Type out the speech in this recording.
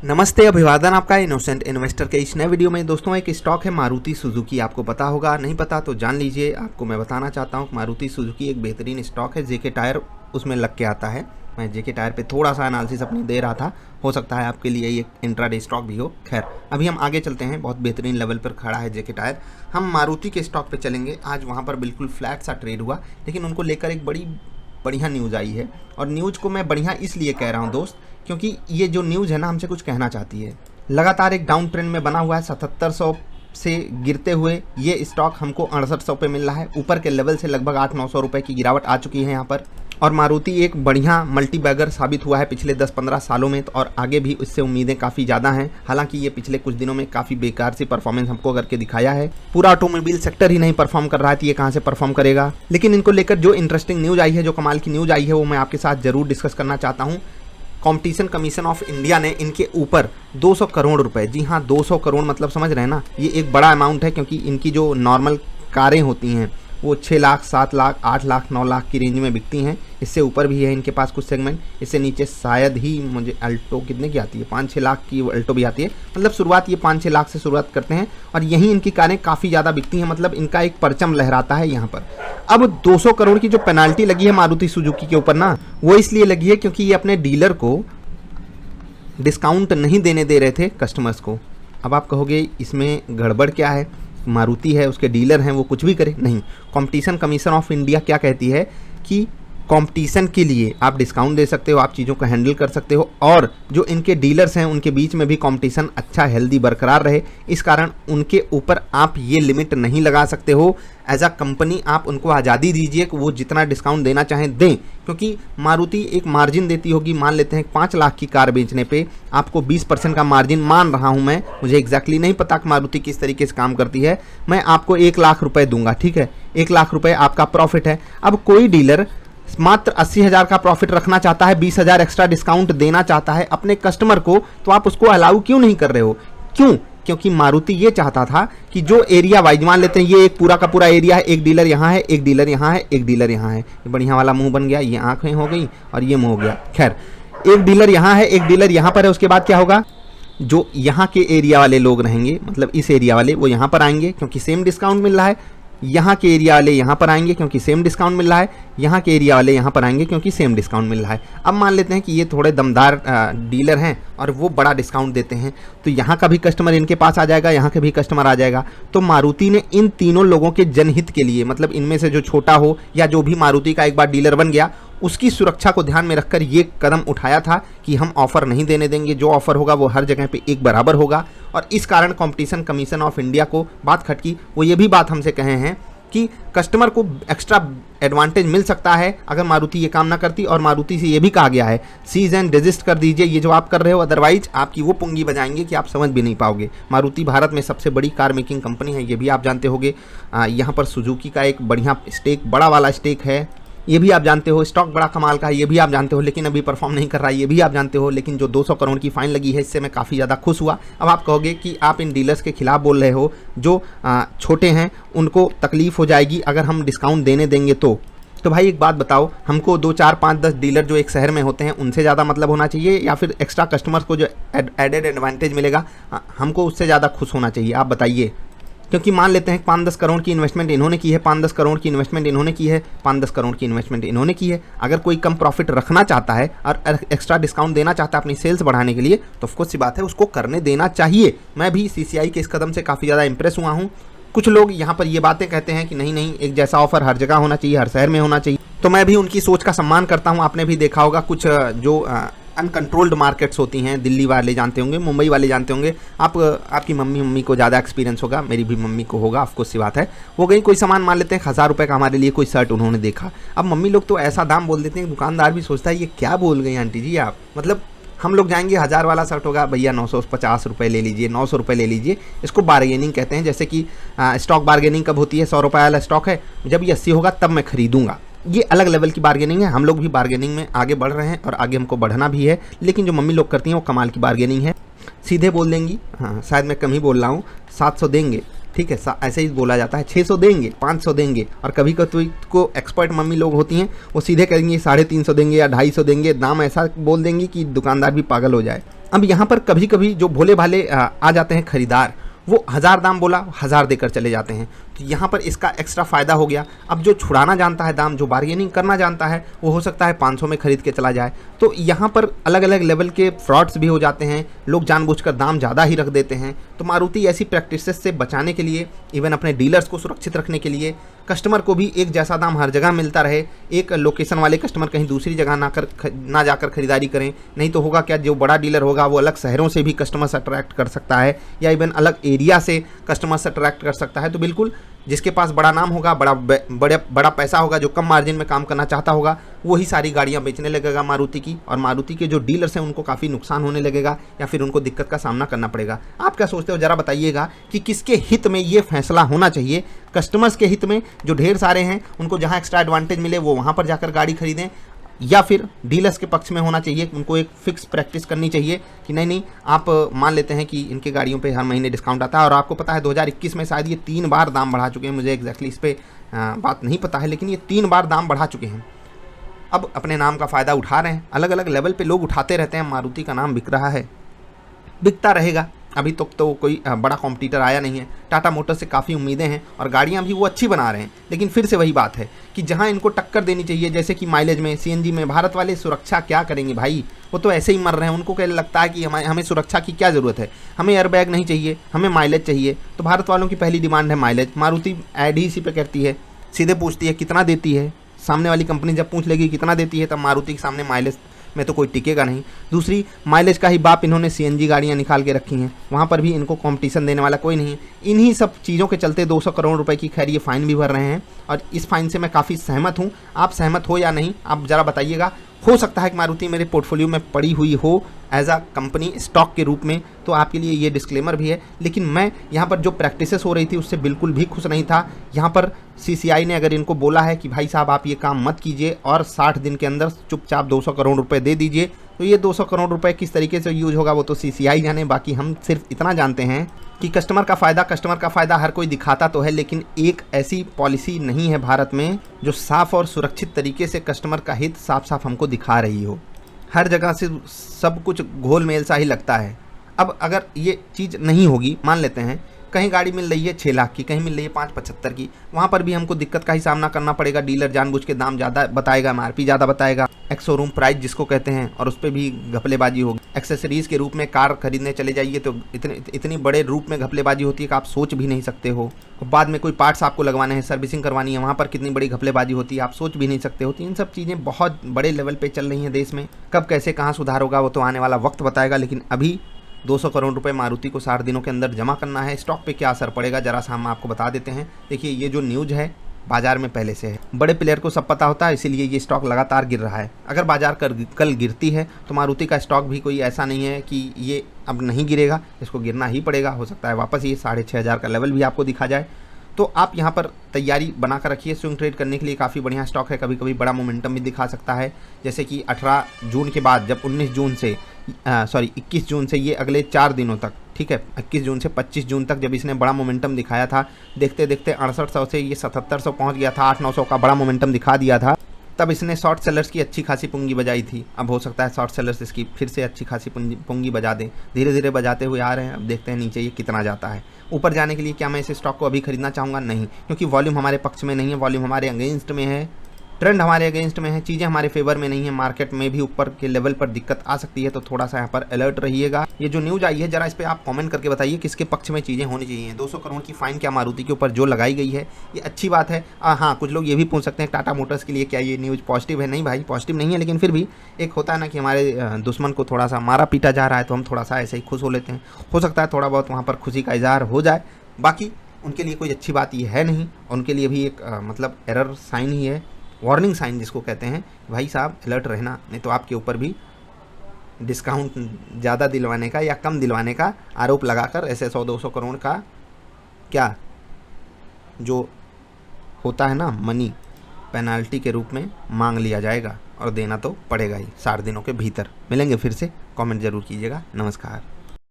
नमस्ते, अभिवादन आपका इनोसेंट इन्वेस्टर के इस नए वीडियो में। दोस्तों, एक स्टॉक है मारुति सुजुकी। आपको पता होगा, नहीं पता तो जान लीजिए। आपको मैं बताना चाहता हूँ मारुति सुजुकी एक बेहतरीन स्टॉक है। जेके टायर उसमें लग के आता है। मैं जेके टायर पे थोड़ा सा एनालिसिस अपनी दे रहा था, हो सकता है आपके लिए ये इंट्राडे स्टॉक भी हो। खैर, अभी हम आगे चलते हैं। बहुत बेहतरीन लेवल पर खड़ा है जेके टायर। हम मारुति के स्टॉक पे चलेंगे। आज वहाँ पर बिल्कुल फ्लैट सा ट्रेड हुआ, लेकिन उनको लेकर एक बड़ी बढ़िया न्यूज़ आई है। और न्यूज़ को मैं बढ़िया इसलिए कह रहा हूँ दोस्त, क्योंकि ये जो न्यूज़ है ना, हमसे कुछ कहना चाहती है। लगातार एक डाउन ट्रेंड में बना हुआ है। 7700 से गिरते हुए ये स्टॉक हमको 6800 पे मिल रहा है। ऊपर के लेवल से लगभग 800-900 रुपये की गिरावट आ चुकी है यहाँ पर। और मारुति एक बढ़िया मल्टी बैगर साबित हुआ है पिछले 10-15 सालों में, तो और आगे भी इससे उम्मीदें काफ़ी ज़्यादा हैं। हालांकि ये पिछले कुछ दिनों में काफ़ी बेकार सी परफॉर्मेंस हमको करके दिखाया है। पूरा ऑटोमोबाइल सेक्टर ही नहीं परफॉर्म कर रहा है, तो ये कहाँ से परफॉर्म करेगा। लेकिन इनको लेकर जो इंटरेस्टिंग न्यूज़ आई है, जो कमाल की न्यूज़ आई है, वो मैं आपके साथ ज़रूर डिस्कस करना चाहता हूँ। कॉम्पिटिशन कमीशन ऑफ इंडिया ने इनके ऊपर 200 करोड़ रुपए, जी हाँ 200 करोड़, मतलब समझ रहे हैं ना, ये एक बड़ा अमाउंट है। क्योंकि इनकी जो नॉर्मल कारें होती हैं वो 6 लाख, 7 लाख, 8 लाख, 9 लाख की रेंज में बिकती हैं। इससे ऊपर भी है इनके पास कुछ सेगमेंट। इससे नीचे शायद ही मुझे अल्टो कितने की आती है, 5-6 लाख की अल्टो भी आती है। मतलब शुरुआत ये 5-6 लाख से शुरुआत करते हैं, और यहीं इनकी कारें काफ़ी ज़्यादा बिकती हैं। मतलब इनका एक परचम लहराता है यहाँ पर। अब 200 करोड़ की जो पेनाल्टी लगी है मारुति सुजुकी के ऊपर ना, वो इसलिए लगी है क्योंकि ये अपने डीलर को डिस्काउंट नहीं देने दे रहे थे कस्टमर्स को। अब आप कहोगे इसमें गड़बड़ क्या है, मारुति है, उसके डीलर हैं, वो कुछ भी करे। नहीं, कंपटीशन कमीशन ऑफ इंडिया क्या कहती है कि कंपटीशन के लिए आप डिस्काउंट दे सकते हो, आप चीज़ों को हैंडल कर सकते हो, और जो इनके डीलर्स हैं उनके बीच में भी कंपटीशन अच्छा हेल्दी बरकरार रहे। इस कारण उनके ऊपर आप ये लिमिट नहीं लगा सकते हो। एज अ कंपनी आप उनको आज़ादी दीजिए कि वो जितना डिस्काउंट देना चाहें दें। क्योंकि मारुति एक मार्जिन देती होगी। मान लेते हैं 5 लाख की कार बेचने पे आपको 20% का मार्जिन मान रहा हूं मैं, मुझे एग्जैक्टली नहीं पता कि मारुति किस तरीके से काम करती है। मैं आपको 1 लाख रुपए दूंगा, ठीक है, 1 लाख रुपए आपका प्रॉफिट है। अब कोई डीलर मात्र 80,000 का प्रॉफिट रखना चाहता है, 20,000 एक्स्ट्रा डिस्काउंट देना चाहता है अपने कस्टमर को, तो आप उसको अलाउ क्यों नहीं कर रहे हो? क्यों? क्योंकि मारुति ये चाहता था कि जो एरिया वाइज, मान लेते हैं ये एक पूरा का पूरा एरिया है, एक डीलर यहाँ है, एक डीलर यहाँ है, एक डीलर यहाँ है। ये बढ़िया वाला मुंह बन गया, ये आंखें हो गई और ये मुंह हो गया। खैर, एक डीलर यहाँ है, एक डीलर यहाँ पर है। उसके बाद क्या होगा, जो यहाँ के एरिया वाले लोग रहेंगे, मतलब इस एरिया वाले, वो यहाँ पर आएंगे क्योंकि सेम डिस्काउंट मिल रहा है। यहाँ के एरिया वाले यहाँ पर आएंगे क्योंकि सेम डिस्काउंट मिल रहा है। यहाँ के एरिया वाले यहाँ पर आएंगे क्योंकि सेम डिस्काउंट मिल रहा है। अब मान लेते हैं कि ये थोड़े दमदार डीलर हैं और वो बड़ा डिस्काउंट देते हैं, तो यहाँ का भी कस्टमर इनके पास आ जाएगा, यहाँ के भी कस्टमर आ जाएगा। तो मारुति ने इन तीनों लोगों के जनहित के लिए, मतलब इनमें से जो छोटा हो या जो भी मारुति का एक बार डीलर बन गया, उसकी सुरक्षा को ध्यान में रखकर ये कदम उठाया था कि हम ऑफर नहीं देने देंगे। जो ऑफर होगा वो हर जगह पे एक बराबर होगा। और इस कारण कंपटीशन कमीशन ऑफ इंडिया को बात खटकी। वो ये भी बात हमसे कहे हैं कि कस्टमर को एक्स्ट्रा एडवांटेज मिल सकता है अगर मारुति ये काम ना करती। और मारुति से ये भी कहा गया है, सीज एंड डिजिस्ट कर दीजिए ये जो आप कर रहे हो, अदरवाइज आपकी वो पुंगी बजाएंगे कि आप समझ भी नहीं पाओगे। मारुति भारत में सबसे बड़ी कार मेकिंग कंपनी है, ये भी आप जानते होंगे। यहाँ पर सुजुकी का एक बढ़िया स्टेक, बड़ा वाला स्टेक है, ये भी आप जानते हो। स्टॉक बड़ा कमाल का है, ये भी आप जानते हो, लेकिन अभी परफॉर्म नहीं कर रहा है, ये भी आप जानते हो। लेकिन जो 200 करोड़ की फाइन लगी है, इससे मैं काफ़ी ज़्यादा खुश हुआ। अब आप कहोगे कि आप इन डीलर्स के खिलाफ बोल रहे हो, जो छोटे हैं उनको तकलीफ हो जाएगी अगर हम डिस्काउंट देने देंगे तो भाई एक बात बताओ, हमको 2, 4, 5, 10 डीलर जो एक शहर में होते हैं उनसे ज़्यादा मतलब होना चाहिए, या फिर एक्स्ट्रा कस्टमर्स को जो एडेड एडवांटेज मिलेगा हमको उससे ज़्यादा खुश होना चाहिए? आप बताइए। क्योंकि मान लेते हैं 5-10 करोड़ की इन्वेस्टमेंट इन्होंने की है, 5-10 करोड़ की इन्वेस्टमेंट इन्होंने की है, 5-10 करोड़ की इन्वेस्टमेंट इन्होंने की है। अगर कोई कम प्रॉफिट रखना चाहता है और एक्स्ट्रा डिस्काउंट देना चाहता है अपनी सेल्स बढ़ाने के लिए, तो ऑफकोर्स सी बात है उसको करने देना चाहिए। मैं भी सीसीआई के इस कदम से काफ़ी ज़्यादा इंप्रेस हुआ हूँ। कुछ लोग यहाँ पर ये बातें कहते हैं कि नहीं नहीं, एक जैसा ऑफर हर जगह होना चाहिए, हर शहर में होना चाहिए। तो मैं भी उनकी सोच का सम्मान करता हूँ। आपने भी देखा होगा कुछ जो अनकंट्रोल्ड मार्केट्स होती हैं, दिल्ली वाले जानते होंगे, मुंबई वाले जानते होंगे। आपकी मम्मी को ज़्यादा एक्सपीरियंस होगा, मेरी भी मम्मी को होगा, ऑफकोर्स सी बात है। वो गई कोई सामान, मान लेते हैं 1000 रुपये का हमारे लिए कोई शर्ट उन्होंने देखा। अब मम्मी लोग तो ऐसा दाम बोल देते हैं, दुकानदार भी सोचता है ये क्या बोल गई आंटी जी आप। मतलब हम लोग जाएंगे, 1000 वाला शर्ट होगा, भैया 950 रुपये ले लीजिए, 900 रुपये ले लीजिए। इसको बार्गेनिंग कहते हैं। जैसे कि स्टॉक बार्गेनिंग कब होती है, 100 रुपये वाला स्टॉक है, जब ये 80 होगा तब मैं खरीदूंगा। ये अलग लेवल की बार्गेनिंग है। हम लोग भी बार्गेनिंग में आगे बढ़ रहे हैं और आगे हमको बढ़ना भी है। लेकिन जो मम्मी लोग करती हैं वो कमाल की बार्गेनिंग है। सीधे बोल देंगी, हाँ शायद मैं कम ही बोल रहा हूँ, 700 देंगे, ठीक है, ऐसे ही बोला जाता है 600 देंगे, 500 देंगे, और कभी कभी को एक्सपर्ट मम्मी लोग होती हैं वो सीधे कहेंगे 350 देंगे या 250 देंगे, दाम ऐसा बोल देंगी कि दुकानदार भी पागल हो जाए। अब यहाँ पर कभी कभी जो भोले भाले आ जाते हैं खरीदार, वो 1000 दाम बोला 1000 देकर चले जाते हैं, तो यहाँ पर इसका एक्स्ट्रा फ़ायदा हो गया। अब जो छुड़ाना जानता है दाम, जो बार्गेनिंग करना जानता है, वो हो सकता है 500 में खरीद के चला जाए। तो यहाँ पर अलग अलग लेवल के फ्रॉड्स भी हो जाते हैं, लोग जानबूझकर दाम ज़्यादा ही रख देते हैं। तो मारुति ऐसी प्रैक्टिसेस से बचाने के लिए, इवन अपने डीलर्स को सुरक्षित रखने के लिए, कस्टमर को भी एक जैसा दाम हर जगह मिलता रहे, एक लोकेशन वाले कस्टमर कहीं दूसरी जगह ना जाकर खरीदारी करें। नहीं तो होगा क्या, जो बड़ा डीलर होगा वो अलग शहरों से भी कस्टमर्स अट्रैक्ट कर सकता है, या इवन अलग एरिया से कस्टमर्स अट्रैक्ट कर सकता है। तो बिल्कुल जिसके पास बड़ा नाम होगा, बड़ा पैसा होगा, जो कम मार्जिन में काम करना चाहता होगा, वही सारी गाड़ियां बेचने लगेगा मारुति की, और मारुति के जो डीलर्स हैं उनको काफ़ी नुकसान होने लगेगा या फिर उनको दिक्कत का सामना करना पड़ेगा। आप क्या सोचते हो, ज़रा बताइएगा कि किसके हित में ये फैसला होना चाहिए? कस्टमर्स के हित में, जो ढेर सारे हैं, उनको जहाँ एक्स्ट्रा एडवांटेज मिले वो वहाँ पर जाकर गाड़ी खरीदें, या फिर डीलर्स के पक्ष में होना चाहिए, उनको एक फिक्स प्रैक्टिस करनी चाहिए कि नहीं आप मान लेते हैं कि इनके गाड़ियों पे हर महीने डिस्काउंट आता है। और आपको पता है 2021 में शायद ये 3 बार दाम बढ़ा चुके हैं, मुझे एग्जैक्टली इस पर बात नहीं पता है, लेकिन ये 3 बार दाम बढ़ा चुके हैं। अब अपने नाम का फ़ायदा उठा रहे हैं, अलग अलग लेवल पे लोग उठाते रहते हैं। मारुति का नाम बिक रहा है, बिकता रहेगा। अभी तक तो कोई बड़ा कॉम्पिटिटर आया नहीं है। टाटा मोटर्स से काफ़ी उम्मीदें हैं और गाड़ियां भी वो अच्छी बना रहे हैं, लेकिन फिर से वही बात है कि जहां इनको टक्कर देनी चाहिए, जैसे कि माइलेज में, सीएनजी में, भारत वाले सुरक्षा क्या करेंगे भाई? वो तो ऐसे ही मर रहे हैं। उनको क्या लगता है कि हमें सुरक्षा की क्या ज़रूरत है, हमें एयरबैग नहीं चाहिए, हमें माइलेज चाहिए। तो भारत वालों की पहली डिमांड है माइलेज। मारुति ऐड ही इसी पे करती है, सीधे पूछती है कितना देती है। सामने वाली कंपनी जब पूछ लेगी कितना देती है, तब मारुति के सामने माइलेज में तो कोई टिकेगा नहीं। दूसरी, माइलेज का ही बाप इन्होंने सीएनजी गाड़ियां निकाल के रखी हैं, वहाँ पर भी इनको कंपटीशन देने वाला कोई नहीं है। इन्हीं सब चीज़ों के चलते 200 करोड़ रुपए की खैर ये फ़ाइन भी भर रहे हैं, और इस फाइन से मैं काफ़ी सहमत हूँ। आप सहमत हो या नहीं, आप ज़रा बताइएगा। हो सकता है कि मारुति मेरे पोर्टफोलियो में पड़ी हुई हो एज अ कंपनी स्टॉक के रूप में, तो आपके लिए ये डिस्क्लेमर भी है। लेकिन मैं यहाँ पर जो प्रैक्टिसेस हो रही थी उससे बिल्कुल भी खुश नहीं था। यहाँ पर सीसीआई ने अगर इनको बोला है कि भाई साहब आप ये काम मत कीजिए और 60 दिन के अंदर चुपचाप 200 करोड़ रुपए दे दीजिए, तो ये 200 करोड़ रुपए किस तरीके से यूज होगा वो तो सीसीआई जाने। बाकी हम सिर्फ इतना जानते हैं कि कस्टमर का फ़ायदा हर कोई दिखाता तो है, लेकिन एक ऐसी पॉलिसी नहीं है भारत में जो साफ़ और सुरक्षित तरीके से कस्टमर का हित साफ साफ हमको दिखा रही हो। हर जगह से सब कुछ घोल मेल सा ही लगता है। अब अगर ये चीज़ नहीं होगी, मान लेते हैं कहीं गाड़ी मिल रही है 6 लाख की, कहीं मिल रही है 575 की, वहाँ पर भी हमको दिक्कत का ही सामना करना पड़ेगा। डीलर जानबूझ के दाम ज़्यादा बताएगा, एमआरपी ज़्यादा बताएगा, एक्स शोरूम प्राइस जिसको कहते हैं, और उस पर भी घपलेबाजी होगी। एक्सेसरीज़ के रूप में कार खरीदने चले जाइए तो इतनी बड़े रूप में घपलेबाजी होती है कि आप सोच भी नहीं सकते हो। बाद में कोई पार्ट्स आपको लगवाने हैं, सर्विसिंग करवानी है, वहाँ पर कितनी बड़ी घपलेबाजी होती है आप सोच भी नहीं सकते हो। तो इन सब चीज़ें बहुत बड़े लेवल पर चल रही हैं देश में। कब कैसे कहाँ सुधार होगा वो तो आने वाला वक्त बताएगा, लेकिन अभी 200 करोड़ रुपए मारुति को 60 दिनों के अंदर जमा करना है। स्टॉक पे क्या असर पड़ेगा जरा सा हम आपको बता देते हैं। देखिए, ये जो न्यूज़ है बाजार में पहले से है, बड़े प्लेयर को सब पता होता है, इसीलिए ये स्टॉक लगातार गिर रहा है। अगर बाजार कल गिरती है तो मारुति का स्टॉक भी कोई ऐसा नहीं है कि ये अब नहीं गिरेगा, इसको गिरना ही पड़ेगा। हो सकता है वापस ये 6500 का लेवल भी आपको दिखा जाए। तो आप यहाँ पर तैयारी बनाकर रखिए। स्विंग ट्रेड करने के लिए काफ़ी बढ़िया स्टॉक है, कभी कभी बड़ा मोमेंटम भी दिखा सकता है। जैसे कि 18 जून के बाद, जब 21 जून से ये अगले 4 दिनों तक, ठीक है, 21 जून से 25 जून तक जब इसने बड़ा मोमेंटम दिखाया था, देखते देखते 6800 से ये 7700 पहुँच गया था, 800-900 का बड़ा मोमेंटम दिखा दिया था। तब इसने शॉर्ट सेलर्स की अच्छी खासी पूंगी बजाई थी। अब हो सकता है शॉर्ट सेलर्स इसकी फिर से अच्छी खासी पूंगी बजा दें। धीरे धीरे बजाते हुए आ रहे हैं। अब देखते हैं नीचे ये कितना जाता है। ऊपर जाने के लिए क्या मैं इस स्टॉक को अभी खरीदना चाहूँगा? नहीं, क्योंकि वॉल्यूम हमारे पक्ष में नहीं है, वॉल्यूम हमारे अगेंस्ट में है, ट्रेंड हमारे अगेंस्ट में है, चीज़ें हमारे फेवर में नहीं है। मार्केट में भी ऊपर के लेवल पर दिक्कत आ सकती है, तो थोड़ा सा यहाँ पर अलर्ट रहिएगा। ये जो न्यूज़ आई है जरा इस पर आप कमेंट करके बताइए किसके पक्ष में चीज़ें होनी चाहिए। 200 करोड़ की फाइन क्या मारुति के ऊपर जो लगाई गई है ये अच्छी बात है। हाँ, कुछ लोग ये भी पूछ सकते हैं टाटा मोटर्स के लिए क्या ये न्यूज़ पॉजिटिव है? नहीं भाई, पॉजिटिव नहीं है, लेकिन फिर भी एक होता है ना कि हमारे दुश्मन को थोड़ा सा मारा पीटा जा रहा है तो हम थोड़ा सा ऐसे ही खुश हो लेते हैं। हो सकता है थोड़ा बहुत वहाँ पर खुशी का इजहार हो जाए। बाकी उनके लिए कोई अच्छी बात ये है नहीं, उनके लिए भी एक मतलब एरर साइन ही है, वार्निंग साइन जिसको कहते हैं। भाई साहब अलर्ट रहना, नहीं तो आपके ऊपर भी डिस्काउंट ज़्यादा दिलवाने का या कम दिलवाने का आरोप लगाकर ऐसे 100-200 करोड़ का क्या जो होता है ना मनी पेनाल्टी के रूप में मांग लिया जाएगा, और देना तो पड़ेगा ही 60 दिनों के भीतर। मिलेंगे फिर से, कमेंट जरूर कीजिएगा। नमस्कार।